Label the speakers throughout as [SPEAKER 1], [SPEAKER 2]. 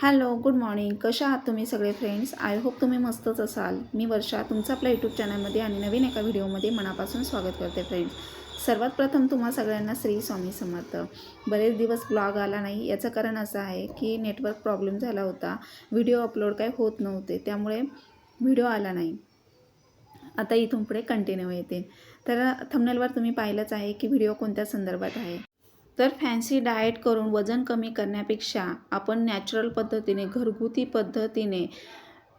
[SPEAKER 1] Hello, good morning. कशा आहात तुम्ही सगळे फ्रेंड्स? आय होप तुम्ही मस्तच असाल. मी वर्षा तुमचं आपल्या यूट्यूब चॅनलमध्ये आणि नवीन एका व्हिडिओमध्ये मनापासून स्वागत करते फ्रेंड्स. सर्वात प्रथम तुम्हा सगळ्यांना श्री स्वामी समर्थ. बरेच दिवस ब्लॉग आला नाही, याचं कारण असं आहे की नेटवर्क प्रॉब्लेम झाला होता. व्हिडिओ अपलोड काय होत नव्हते, त्यामुळे व्हिडिओ आला नाही. आता इथून पुढे कंटिन्यू येते. तर थंबनेलवर तुम्ही पाहिलंच आहे की व्हिडिओ कोणत्या संदर्भात आहे. तर फॅन्सी डाएट करून वजन कमी करण्यापेक्षा आपण नॅचरल पद्धतीने, घरगुती पद्धतीने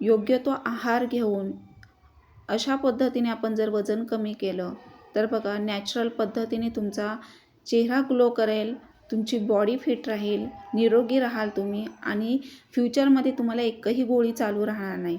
[SPEAKER 1] योग्य तो आहार घेऊन अशा पद्धतीने आपण जर वजन कमी केलं तर बघा, नॅचरल पद्धतीने तुमचा चेहरा ग्लो करेल, तुमची बॉडी फिट राहील, निरोगी राहाल तुम्ही आणि फ्युचरमध्ये तुम्हाला एकही गोळी चालू राहणार नाही.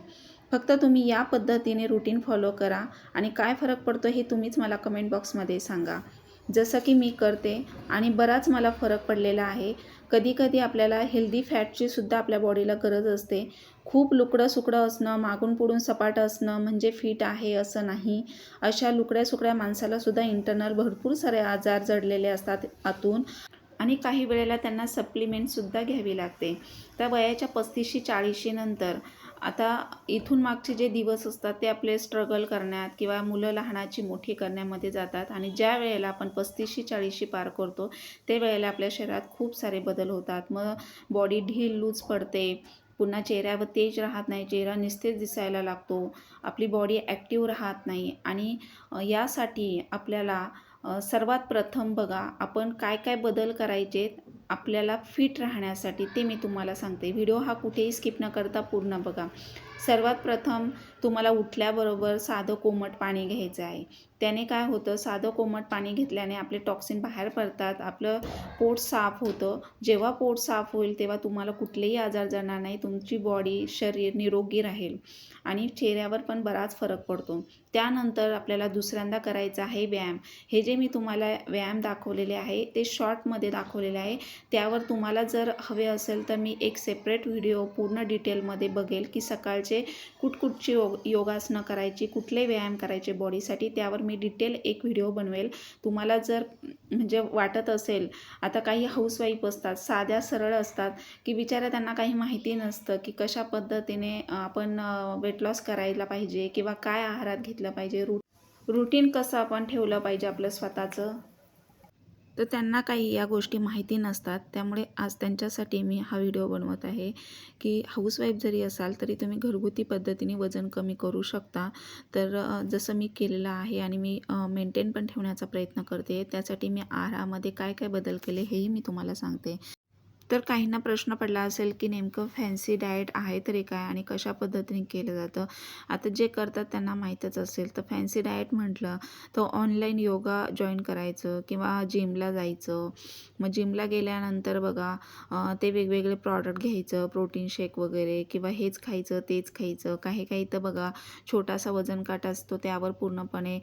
[SPEAKER 1] फक्त तुम्ही या पद्धतीने रुटीन फॉलो करा आणि काय फरक पडतो हे तुम्हीच मला कमेंट बॉक्समध्ये सांगा. जसं की मी करते आणि बराच मला फरक पडलेला आहे. कधी आपल्याला हेल्दी फॅटचीसुद्धा आपल्या बॉडीला गरज असते. खूप लुकडं-सुकडं असणं, मागून पुढून सपाट असणं म्हणजे फिट आहे असं नाही. अशा लुकड्या-सुकड्या माणसालासुद्धा इंटरनल भरपूर सारे आजार जडलेले असतात आतून आणि काही वेळेला त्यांना सप्लिमेंटसुद्धा घ्यावी लागते. त्या वयाच्या 35शी-40शी नंतर आता इथून मागचे जे दिवस असतात ते आपले स्ट्रगल करण्यात किंवा मुलं लहानाची मोठी करण्यामध्ये जातात आणि ज्या वेळेला आपण 35शी-40शी पार करतो ते वेळेला आपल्या शरीरात खूप सारे बदल होतात. मग बॉडी ढील लूज पडते, पुन्हा चेहऱ्यावर तेज राहत नाही, चेहरा निस्तेज दिसायला लागतो, आपली बॉडी ॲक्टिव्ह राहत नाही आणि यासाठी आपल्याला सर्वात प्रथम बघा, आपण काय काय बदल करायचे आपल्याला फिट राहण्यासाठी ते मी तुम्हाला सांगते. व्हिडिओ हा कुठेही स्किप न करता पूर्ण बघा. सर्वात प्रथम तुम्हाला उठल्याबरोबर साधं कोमट पाणी घ्यायचं आहे. त्याने काय होतं, साधं कोमट पाणी घेतल्याने आपले टॉक्सिन बाहेर पडतात, आपलं पोट साफ होतं. जेव्हा पोट साफ होईल तेव्हा तुम्हाला कुठलेही आजार जाणार नाही, तुमची बॉडी, शरीर निरोगी राहील आणि चेहऱ्यावर पण बराच फरक पडतो. त्यानंतर आपल्याला दुसऱ्यांदा करायचा आहे व्यायाम. हे जे मी तुम्हाला व्यायाम दाखवलेले आहे ते शॉर्टमध्ये दाखवलेले आहे. त्यावर तुम्हाला जर हवे असेल तर मी एक सेपरेट व्हिडिओ पूर्ण डिटेलमध्ये बघेल की सकाळचे कुठची योगासनं करायची, कुठले व्यायाम करायचे बॉडीसाठी, त्यावर मी डिटेल एक व्हिडिओ बनवेल. तुम्हाला जर म्हणजे वाटत असेल, आता काही हाऊसवाईफ असतात, साध्या सरळ असतात की बिचाऱ्या त्यांना काही माहिती नसतं की कशा पद्धतीने आपण वेट लॉस करायला पाहिजे किंवा काय आहारात घेतलं पाहिजे, रुटीन कसं आपण ठेवलं पाहिजे आपलं स्वतःचं, तर त्यांना काही या गोष्टी माहिती नसतात. त्यामुळे आज त्यांच्यासाठी मी हा व्हिडिओ बनवत आहे की हाऊसवाईफ जरी असाल तरी तुम्ही घरगुती पद्धतीने वजन कमी करू शकता. तर जसं मी केलेलं आहे आणि मी मेंटेन पण ठेवण्याचा प्रयत्न करते. त्यासाठी मी आहारामध्ये काय काय बदल केले हेही मी तुम्हाला सांगते. तर काहींना प्रश्न पडला असेल की नेमकं फॅन्सी डाएट आहे तरी काय आणि कशा पद्धतीने केलं जातं. आता जे करतात त्यांना माहीतच असेल. तर फॅन्सी डाएट म्हटलं तर ऑनलाईन योगा जॉईन करायचं किंवा जिमला जायचं. मग जिमला गेल्यानंतर बघा, ते वेगवेगळे प्रॉडक्ट घ्यायचं, प्रोटीन शेक वगैरे किंवा हेच खायचं तेच खायचं. काही तर बघा, छोटासा वजन काटा असतो त्यावर पूर्णपणे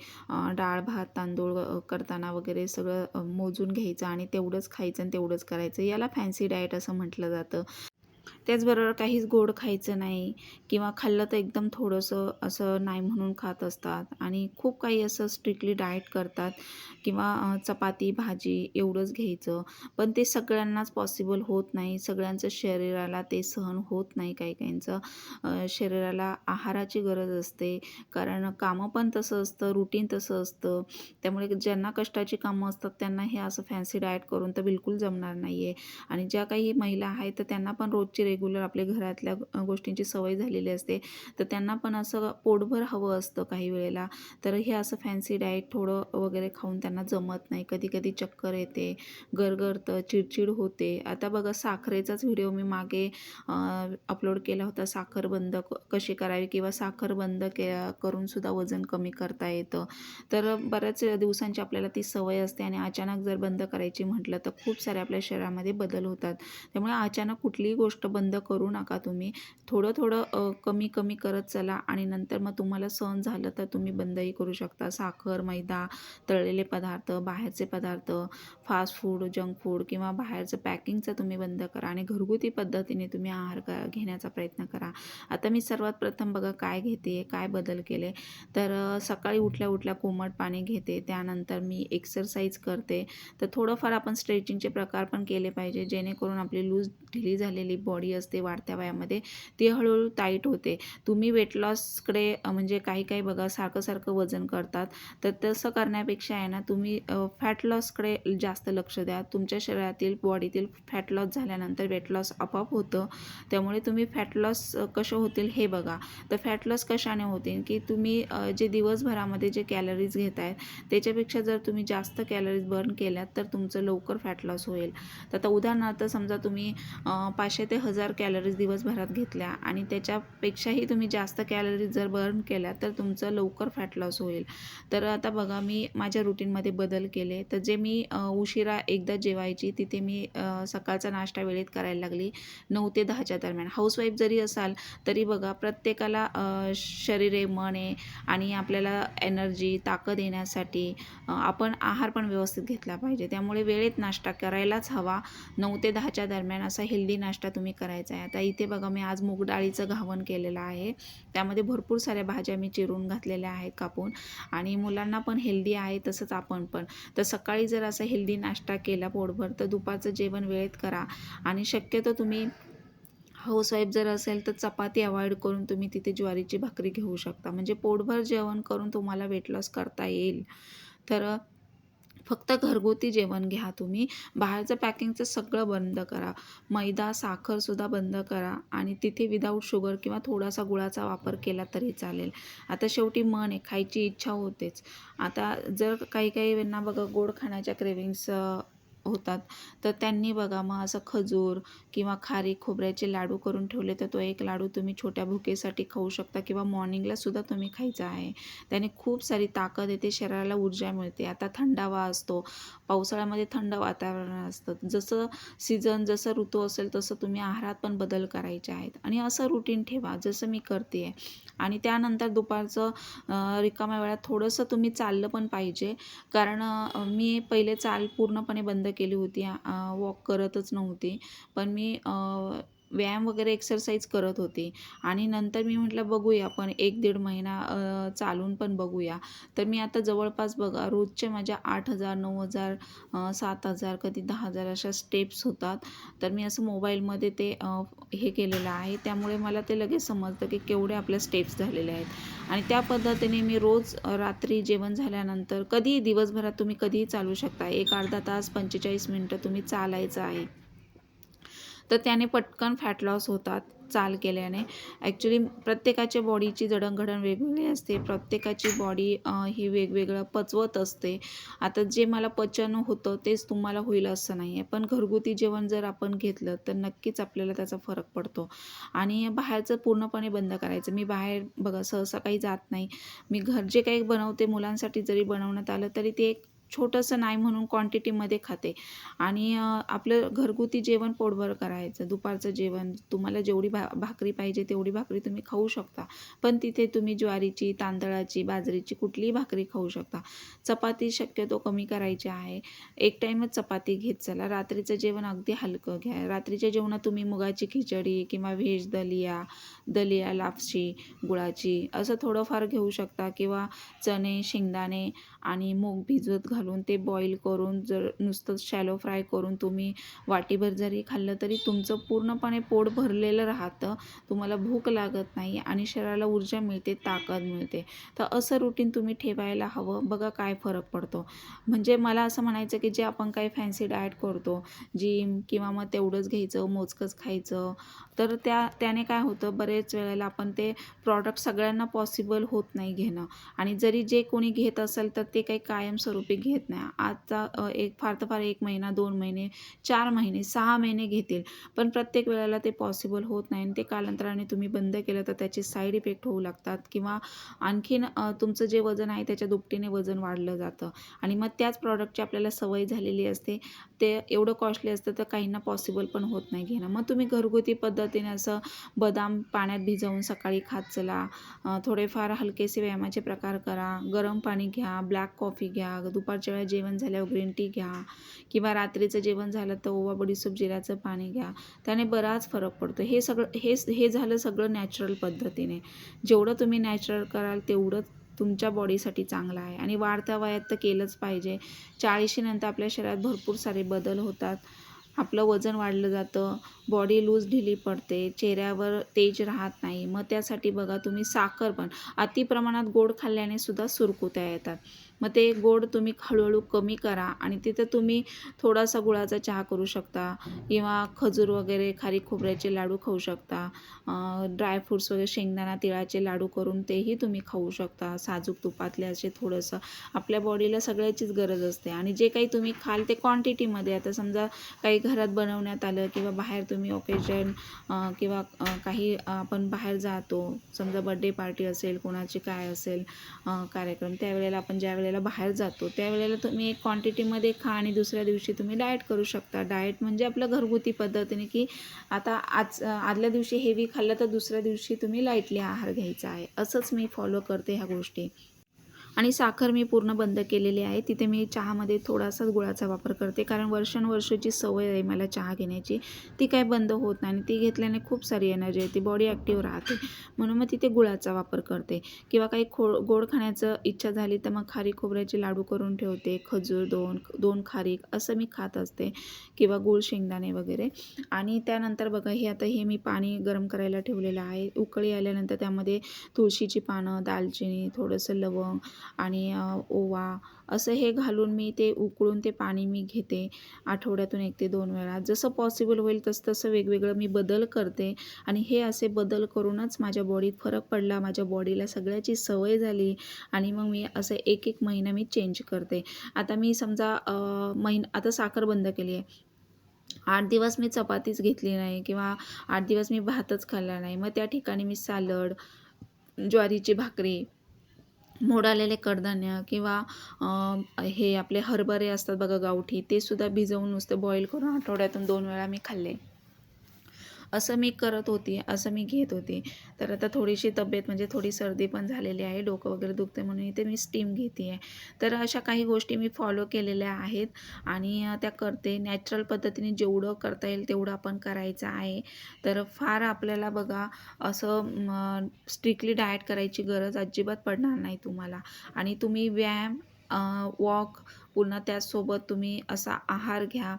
[SPEAKER 1] डाळ भात तांदूळ करताना वगैरे सगळं मोजून घ्यायचं आणि तेवढंच खायचं आणि तेवढंच करायचं. याला फॅन्सी डाएट असं म्हटलं जातं. त्याचबरोबर काहीच गोड खायचं नाही किंवा खाल्लं तर एकदम थोडंसं असं नाही म्हणून खात असतात आणि खूप काही असं स्ट्रिक्टली डाएट करतात किंवा चपाती भाजी एवढंच घ्यायचं. पण ते सगळ्यांनाच पॉसिबल होत नाही, सगळ्यांचं शरीराला ते सहन होत नाही. काहींचं शरीराला आहाराची गरज असते, कारण कामं पण तसं असतं, रुटीन तसं असतं. त्यामुळे ज्यांना कष्टाची कामं असतात त्यांना हे असं फॅन्सी डाएट करून तर बिलकुल जमणार नाही आहे. आणि ज्या काही महिला आहेत तर त्यांना पण रोजची रेग्युलर आपल्या घरातल्या गोष्टींची सवय झालेली असते, तर त्यांना पण असं पोटभर हवं असतं काही वेळेला. तर हे असं फॅन्सी डाएट थोडं वगैरे खाऊन त्यांना जमत नाही. कधी चक्कर येते, गरगरतं, चिडचिड होते. आता बघा, साखरेचाच व्हिडिओ मी मागे अपलोड केला होता, साखर बंद कशी करावी किंवा साखर बंद करून सुद्धा वजन कमी करता येतं. तर बऱ्याच दिवसांची आपल्याला ती सवय असते आणि अचानक जर बंद करायची म्हटलं तर खूप सारे आपल्या शरीरामध्ये बदल होतात. त्यामुळे अचानक कुठलीही गोष्ट बंद करू नका तुम्ही. थोडं कमी करत चला आणि नंतर मग तुम्हाला सहन झालं तर तुम्ही बंदही करू शकता. साखर, मैदा, तळलेले पदार्थ, बाहेरचे पदार्थ, फास्ट फूड, जंक फूड किंवा बाहेरचं पॅकिंगचं तुम्ही बंद करा आणि घरगुती पद्धतीने तुम्ही आहार घेण्याचा प्रयत्न करा. आता मी सर्वात प्रथम बघा काय घेते, काय बदल केले. तर सकाळी उठल्या कोमट पाणी घेते, त्यानंतर मी एक्सरसाइज करते. तर थोडंफार आपण स्ट्रेचिंगचे प्रकार पण केले पाहिजे, जेणेकरून आपली लूज ढिली झालेली बॉडी असते वाढत्या वयामध्ये ती हळूहळू टाईट होते. तुम्ही वेट लॉसकडे म्हणजे काही बघा सारखं वजन करतात, तर तसं करण्यापेक्षा आहे ना तुम्ही फॅट लॉसकडे जास्त लक्ष द्या. तुमच्या शरीरातील बॉडीतील फॅट लॉस झाल्यानंतर वेट लॉस आपोआप होतं. त्यामुळे तुम्ही फॅट लॉस कसे होतील हे बघा. तर फॅट लॉस कशाने होतील की तुम्ही जे दिवसभरामध्ये जे कॅलरीज घेत आहेत त्याच्यापेक्षा जर तुम्ही जास्त कॅलरीज बर्न केल्यात तर तुमचं लवकर फॅट लॉस होईल. तर आता उदाहरणार्थ समजा तुम्ही 500 ते 1000 कॅलरीज दिवसभरात घेतल्या आणि त्याच्यापेक्षाही तुम्ही जास्त कॅलरीज जर बर्न केल्या तर तुमचं लवकर फॅट लॉस होईल. तर आता बघा मी माझ्या रुटीनमध्ये बदल केले. तर जे मी उशिरा एकदा जेवायची तिथे मी सकाळचा नाश्ता वेळेत करायला लागली 9 ते 10च्या दरम्यान. हाऊसवाईफ जरी असाल तरी बघा प्रत्येकाला शरीर आहे, मन आहे आणि आपल्याला एनर्जी ताकद येण्यासाठी आपण आहार पण व्यवस्थित घेतला पाहिजे. त्यामुळे वेळेत नाश्ता करायलाच हवा. 9 ते 10च्या दरम्यान असा हेल्दी नाश्ता तुम्ही करायचा आहे. आता इथे बघा मी आज मूग डाळीचं घावण केलेलं आहे. त्यामध्ये भरपूर साऱ्या भाज्या मी चिरून घातलेल्या आहेत कापून आणि मुलांना पण हेल्दी आहे तसंच आपण पण. तर सकाळी जर असा हेल्दी नाश्ता केला पोटभर तर दुपारचं जेवण वेळेत करा आणि शक्यतो तुम्ही हाऊसवाईफ जर असेल तर चपाती अवॉइड करून तुम्ही तिथे ज्वारीची भाकरी घेऊ शकता. म्हणजे पोटभर जेवण करून तुम्हाला वेट लॉस करता येईल. तर फक्त घरगुती जेवण घ्या तुम्ही. बाहेरचं पॅकिंगचं सगळं बंद करा. मैदा, साखरसुद्धा बंद करा आणि तिथे विदाऊट शुगर किंवा थोडासा गुळाचा वापर केला तरी चालेल. आता शेवटी मन आहे, खायची इच्छा होतेच. आता जर काही यांना बघा गोड खाण्याच्या क्रेविंग्स होतात तर त्यांनी बघा मग असं खजूर किंवा खारीक खोबऱ्याचे लाडू करून ठेवले तर तो एक लाडू तुम्ही छोट्या भुकेसाठी खाऊ शकता किंवा मॉर्निंगला सुद्धा तुम्ही खायचा आहे. त्याने खूप सारी ताकद येते, शरीराला ऊर्जा मिळते. आता थंडावा असतो, पावसाळ्यामध्ये थंड वातावरण असतं. जसं सीझन जसं ऋतू असेल तसं तुम्ही आहारात पण बदल करायचे आहेत आणि असं रुटीन ठेवा जसं मी करते आहे. आणि त्यानंतर दुपारचं रिकाम्या वेळात थोडंसं तुम्ही चाललं पण पाहिजे. कारण मी पहिले चाल पूर्णपणे बंद केली होती. वॉक करतच नव्हती. पण मी व्यायाम वगैरे एक्सरसाइज करत होते आणि नंतर मी म्हटलं बघूया आपण 1-1.5 महिना चालून पण बघूया. तर मी आता जवळपास बघा रोजचे माझ्या 8,000, 9,000, 7,000 कधी 10,000 अशा स्टेप्स होतात. तर मी असं मोबाईलमध्ये ते हे केलेलं आहे. त्यामुळे मला ते लगेच समजतं की केवढे आपल्या स्टेप्स झालेल्या आहेत आणि त्या पद्धतीने मी रोज रात्री जेवण झाल्यानंतर कधीही दिवसभरात तुम्ही कधीही चालू शकता. एक अर्धा तास 45 मिनटं तुम्ही चालायचं आहे. तर त्याने पटकन फॅट लॉस होतात चाल केल्याने. ॲक्च्युली प्रत्येकाच्या बॉडीची जडणघडण वेगवेगळी असते. प्रत्येकाची बॉडी ही वेगवेगळं पचवत असते. आता जे मला पचन होतं तेच तुम्हाला होईल असं नाही आहे. पण घरगुती जेवण जर आपण घेतलं तर नक्कीच आपल्याला त्याचा फरक पडतो आणि बाहेरचं पूर्णपणे बंद करायचं. मी बाहेर बघा सहसा काही जात नाही. मी घर जे काही बनवते मुलांसाठी जरी बनवण्यात आलं तरी ते एक छोटंसं नाही म्हणून क्वांटिटीमध्ये खाते आणि आपलं घरगुती जेवण पोटभर करायचं. दुपारचं जेवण तुम्हाला जेवढी भाकरी पाहिजे तेवढी भाकरी तुम्ही खाऊ शकता. पण तिथे तुम्ही ज्वारीची, तांदळाची, बाजरीची कुठलीही भाकरी खाऊ शकता. चपाती शक्यतो कमी करायची आहे. एक टाईमच चपाती घेत चला. रात्रीचं जेवण अगदी हलकं घ्या. रात्रीच्या जेवणात तुम्ही मुगाची खिचडी किंवा व्हेज दलिया, लापशी, गुळाची असं थोडंफार घेऊ शकता किंवा चणे, शेंगदाणे आणि मूग भिजवत घालून ते बॉईल करून जर नुसतं शॅलो फ्राय करून तुम्ही वाटीभर जरी खाल्लं तरी तुमचं पूर्णपणे पोट भरलेलं राहतं. तुम्हाला भूक लागत नाही आणि शरीराला ऊर्जा मिळते, ताकद मिळते. तर असं रुटीन तुम्ही ठेवायला हवं. बघा काय फरक पडतो. म्हणजे मला असं म्हणायचं की जे आपण काही फॅन्सी डाएट करतो, जिम किंवा मग तेवढंच घ्यायचं, मोजकंच खायचं, तर त्याने काय होतं बरेच वेळेला आपण ते प्रॉडक्ट सगळ्यांना पॉसिबल होत नाही घेणं आणि जरी जे कोणी घेत असेल तर ते काही कायमस्वरूपी घेत नाही. आजचा एक फार तर फार 1 महिना, 2 महिने, 4 महिने, 6 महिने घेतील. पण प्रत्येक वेळेला ते पॉसिबल होत नाही आणि ते कालांतराने तुम्ही बंद केलं तर त्याचे साईड इफेक्ट होऊ लागतात किंवा आणखीन तुमचं जे वजन आहे त्याच्या दुपटीने वजन वाढलं जातं आणि मग त्याच प्रॉडक्टची आपल्याला सवय झालेली असते. ते एवढं कॉस्टली असतं तर काहींना पॉसिबल पण होत नाही घेणं. मग तुम्ही घरगुती पद्धतीने असं बदाम पाण्यात भिजवून सकाळी खात चला. थोडेफार हलकेसे व्यायामाचे प्रकार करा. गरम पाणी घ्या, ब्लॅक कॉफी घ्या, दुपारच्या वेळेला जेवण झाल्यावर ग्रीन टी घ्या किंवा रात्रीचं जेवण झालं तर ओवा, बडीशेप, जिऱ्याचं पाणी घ्या. त्याने बराच फरक पडतो. हे झालं सगळं नॅचरल पद्धतीने. जेवढं तुम्ही नॅचरल कराल तेवढं तुमच्या बॉडीसाठी चांगलं आहे आणि वाढत्या वयात तर केलंच पाहिजे. 40शी नंतर आपल्या शरीरात भरपूर सारे बदल होतात. आपलं वजन वाढलं जातं, बॉडी लूज ढिली पडते, चेहऱ्यावर तेज राहत नाही. मग त्यासाठी बघा तुम्ही साखर पण अति प्रमाणात गोड खाल्ल्याने सुद्धा सुरकुत्या येतात. मग ते गोड तुम्ही हळूहळू कमी करा आणि तिथं तुम्ही थोडासा गुळाचा चहा करू शकता किंवा खजूर वगैरे खारीक खोबऱ्याचे लाडू खाऊ शकता. ड्रायफ्रूट्स वगैरे शेंगदाणा तिळाचे लाडू करून तेही तुम्ही खाऊ शकता. साजूक तुपातले असे थोडंसं आपल्या बॉडीला सगळ्याचीच गरज असते आणि जे काही तुम्ही खाल ते क्वांटिटीमध्ये. आता समजा काही घरात बनवण्यात आलं किंवा बाहेर तुम्ही ओकेजन किंवा काही आपण बाहेर जातो, समजा बड्डे पार्टी असेल, कोणाची काय असेल कार्यक्रम, त्यावेळेला आपण ज्या वेळेला बाहेर जातो त्यावेळेला तुम्ही एक क्वांटिटीमध्ये खा आणि दुसऱ्या दिवशी तुम्ही डाएट करू शकता. डाएट म्हणजे आपलं घरगुती पद्धतीने, की आता आदल्या दिवशी हेवी खाल्लं तर दुसऱ्या दिवशी तुम्ही लाईटली आहार घ्यायचा आहे. असंच मी फॉलो करते ह्या गोष्टी. आणि साखर मी पूर्ण बंद केलेली आहे. तिथे मी चहामध्ये थोडासाच गुळाचा वापर करते, कारण वर्षानुवर्षाची सवय आहे मला चहा घेण्याची. ती काय बंद होत नाही आणि ती घेतल्याने खूप सारी एनर्जी येते, बॉडी ॲक्टिव्ह राहते. म्हणून मग तिथे गुळाचा वापर करते. किंवा काही गोड खाण्याचं इच्छा झाली तर मग खारीक खोबऱ्याचे लाडू करून ठेवते. खजूर 2 खारीक असं मी खात असते किंवा गूळ शेंगदाणे वगैरे. आणि त्यानंतर बघा हे मी पाणी गरम करायला ठेवलेलं आहे. उकळी आल्यानंतर त्यामध्ये तुळशीची पानं, दालचिनी, थोडंसं लवंग आणि ओवा असं हे घालून मी ते उकळून ते पाणी मी घेते. आठवड्यातून 1 ते 2 वेळा जसं पॉसिबल होईल तसं वेगवेगळं मी बदल करते. आणि हे असे बदल करूनच माझ्या बॉडीत फरक पडला. माझ्या बॉडीला सगळ्याची सवय झाली आणि मग मी असं 1-1 महिना मी चेंज करते. आता मी समजा आता साखर बंद केली आहे. 8 दिवस मी चपातीच घेतली नाही किंवा 8 दिवस मी भातच खाल्ला नाही. मग त्या ठिकाणी मी सॅलड, ज्वारीची भाकरी, मोड आलेले कडधान्य किंवा हे आपले हरभरे असतात बघा गावठी, ते सुद्धा भिजवून नुसतं बॉईल करून आठवड्यातून 2 वेळा मी खाल्ले. असं मी करत होती, असं मी घेत होती. तर आता थोडीशी तब्येत म्हणजे थोडी सर्दी पण झालेली आहे, डोकं वगैरे दुखते म्हणून इथे मी स्टीम घेते आहे. तर अशा काही गोष्टी मी फॉलो केलेल्या आहेत आणि त्या करते. नॅचरल पद्धतीने जेवढं करता येईल तेवढं आपण करायचं आहे. तर फार आपल्याला बघा असं स्ट्रिक्टली डाएट करायची गरज अजिबात पडणार नाही तुम्हाला. आणि तुम्ही व्यायाम, वॉक, पुन्हा त्याचसोबत तुम्ही असा आहार घ्या.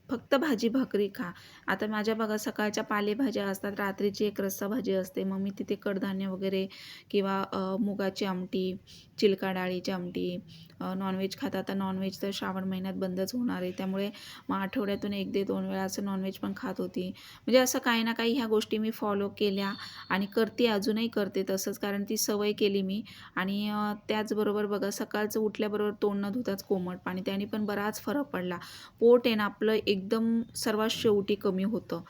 [SPEAKER 1] फक्त भाजी भाकरी खा. आता माझ्या बघा सकाळच्या पालेभाज्या असतात, रात्रीची एक रस्सा भाजी असते. मग मी तिथे कडधान्य वगैरे किंवा मुगाची आमटी, चिलका डाळीची आमटी, नॉनव्हेज खाता. आता नॉनव्हेज तर श्रावण महिन्यात बंदच होणार आहे. त्यामुळे मग आठवड्यातून 1 ते 2 वेळा असं नॉनव्हेज पण खात होती. म्हणजे असं काही ना काही ह्या गोष्टी मी फॉलो केल्या आणि करते, अजूनही करते तसंच, कारण ती सवय केली मी. आणि त्याचबरोबर बघा सकाळचं उठल्याबरोबर तोंड न धुताच कोमट पाणी, त्याने पण बराच फरक पडला. पोट आहे ना आपलं एकदम सर्वात शेवटी कमी होतं.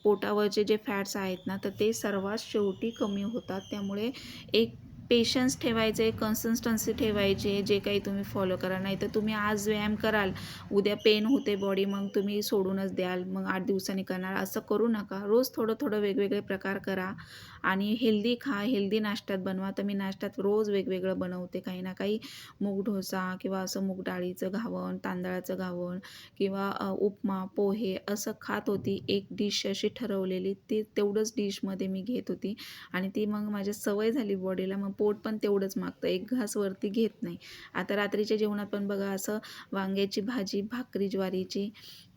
[SPEAKER 1] पोटावरचे जे फॅट्स आहेत ना तर ते सर्वात शेवटी कमी होतात. त्यामुळे एक पेशन्स ठेवायचे, कन्सिस्टन्सी ठेवायची, जे काही तुम्ही फॉलो करा. नाही तर तुम्ही आज व्यायाम कराल, उद्या पेन होते बॉडी, मग तुम्ही सोडूनच द्याल, मग 8 दिवसांनी करणार. असं करू नका. रोज थोडं थोडं वेगवेगळे प्रकार करा आणि हेल्दी खा, हेल्दी नाश्त्यात बनवा. तर मी नाश्त्यात रोज वेगवेगळं बनवते काही ना काही. मूग डोसा किंवा असं मूग डाळीचं घावण, तांदळाचं घावण किंवा उपमा, पोहे असं खात होती. एक डिश अशी ठरवलेली, ती तेवढंच डिशमध्ये मी घेत होती आणि ती मग माझ्या सवय झाली बॉडीला. मग पोट पण तेवढंच मागतं, एक घास वरती घेत नाही. आता रात्रीच्या जेवणात पण बघा असं वांग्याची भाजी, भाकरी ज्वारीची.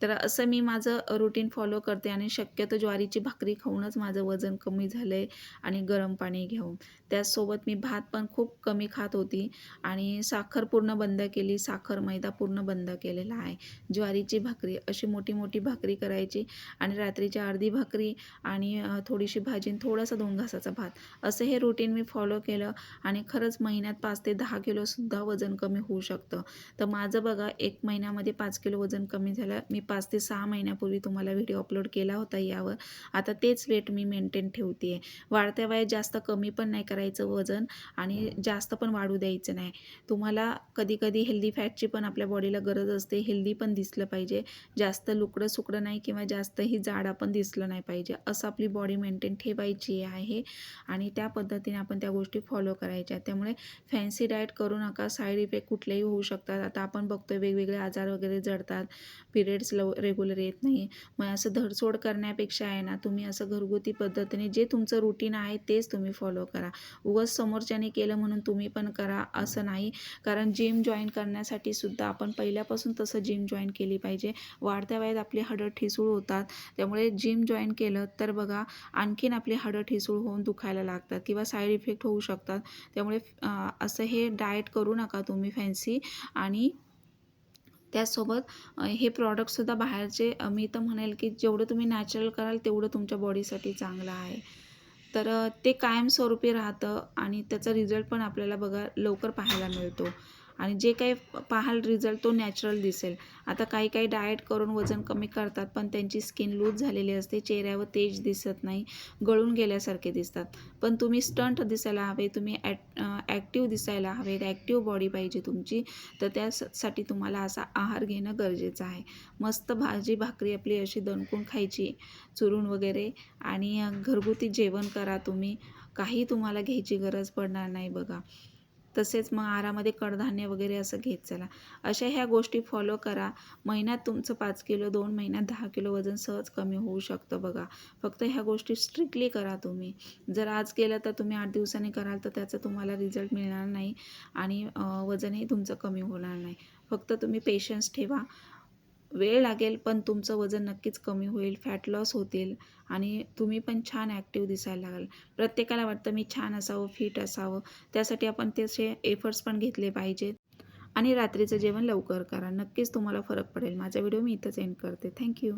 [SPEAKER 1] तर असं मी माझं रुटीन फॉलो करते आणि शक्यतो ज्वारीची भाकरी खाऊनच माझं वजन कमी झालं आहे आणि गरम पाणी घेऊन. त्याचसोबत मी भात पण खूप कमी खात होती आणि साखर पूर्ण बंद केली. साखर, मैदा पूर्ण बंद केलेला आहे. ज्वारीची भाकरी अशी मोठी मोठी भाकरी करायची आणि रात्रीची अर्धी भाकरी आणि थोडीशी भाजी आणि थोडासा 2 घासाचा भात, असं हे रुटीन मी फॉलो केलं आणि खरंच महिन्यात 5 ते 10 किलोसुद्धा वजन कमी होऊ शकतं. तर माझं बघा 1 महिन्यामध्ये 5 किलो वजन कमी झालं. मी 5 ते 6 महिन्यापूर्वी तुम्हाला व्हिडिओ अपलोड केला होता यावर. आता तेच वेट मी मेंटेन ठेवते आहे. वाढत्या वयात जास्त कमी पण नाही करायचं वजन आणि जास्त पण वाढू द्यायचं नाही. तुम्हाला कधी-कधी हेल्दी फॅटची पण आपल्या बॉडीला गरज असते. हेल्दी पण दिसलं पाहिजे. जास्त लुकडं-सुकडं नाही किंवा जास्तही जाड आपण दिसलं नाही पाहिजे. असं आपली बॉडी मेंटेन ठेवायची आहे आणि त्या पद्धतीने आपण त्या गोष्टी फॉलो करायच्या. त्यामुळे फॅन्सी डाएट करू नका. साईड इफेक्ट कुठलेही होऊ शकतात. आता आपण बघतोय वेगवेगळे आजार वगैरे जडतात. पिरियड्स रेग्युलर येत नाही. मग असं धडसोड करण्यापेक्षा आहे ना, तुम्ही असं घरगुती पद्धतीने जे तुमचं रुटीन आहे तेच तुम्ही फॉलो करा. उगाच समोरच्याने केलं म्हणून तुम्ही पण करा असं नाही. कारण जिम जॉईन करण्यासाठी सुद्धा आपण पहिल्यापासून तसं जिम जॉईन केली पाहिजे. वाढत्या वयात आपली हाडं ठिसूळ होतात. त्यामुळे जिम जॉईन केलं तर बघा आणखीन आपली हाडं ठिसूळ होऊन दुखायला लागतात किंवा साईड इफेक्ट होऊ शकतात. त्यामुळे असं हे डाएट करू नका तुम्ही फॅन्सी. आणि त्याचसोबत हे प्रॉडक्टसुद्धा बाहेरचे मी तर म्हणेल की जेवढं तुम्ही नॅचरल कराल तेवढं तुमच्या बॉडीसाठी चांगलं आहे. तर ते कायमस्वरूपी राहतं आणि त्याचा रिझल्ट पण आपल्याला बघा लवकर पाहायला मिळतो. आणि जे काही पाहाल रिझल्ट तो नॅचरल दिसेल. आता काही काही डाएट करून वजन कमी करतात पण त्यांची स्किन लूज झालेली असते, चेहऱ्यावर तेज दिसत नाही, गळून गेल्यासारखे दिसतात. पण तुम्ही स्टंट दिसायला हवे, तुम्ही ॲक्टिव्ह दिसायला हवे, ॲक्टिव्ह बॉडी पाहिजे तुमची. तर त्यासाठी तुम्हाला असा आहार घेणं गरजेचं आहे. मस्त भाजी भाकरी आपली अशी दणकून खायची चुरून वगैरे. आणि घरगुती जेवण करा तुम्ही. काही तुम्हाला घ्यायची गरज पडणार नाही बघा. तसेच मग आहारामध्ये कडधान्य वगैरे असं घेत चला. अशा ह्या गोष्टी फॉलो करा. महिन्यात तुमचं 5 किलो, 2 महिन्यात 10 किलो वजन सहज कमी होऊ शकतं बघा. फक्त ह्या गोष्टी स्ट्रिक्टली करा तुम्ही. जर आज केलं तर तुम्ही 8 दिवसांनी कराल तर त्याचा तुम्हाला रिझल्ट मिळणार नाही आणि वजनही तुमचं कमी होणार नाही. फक्त तुम्ही पेशन्स ठेवा. वेळ लागेल पण तुमचं वजन नक्कीच कमी होईल, फॅट लॉस होतील आणि तुम्ही पण छान ॲक्टिव्ह दिसायला लागाल. प्रत्येकाला वाटतं मी छान असावं, फिट असावं. त्यासाठी आपण तसे एफर्ट्स पण घेतले पाहिजेत. आणि रात्रीचं जेवण लवकर करा. नक्कीच तुम्हाला फरक पडेल. माझा व्हिडिओ मी इथंच एंड करते. Thank you.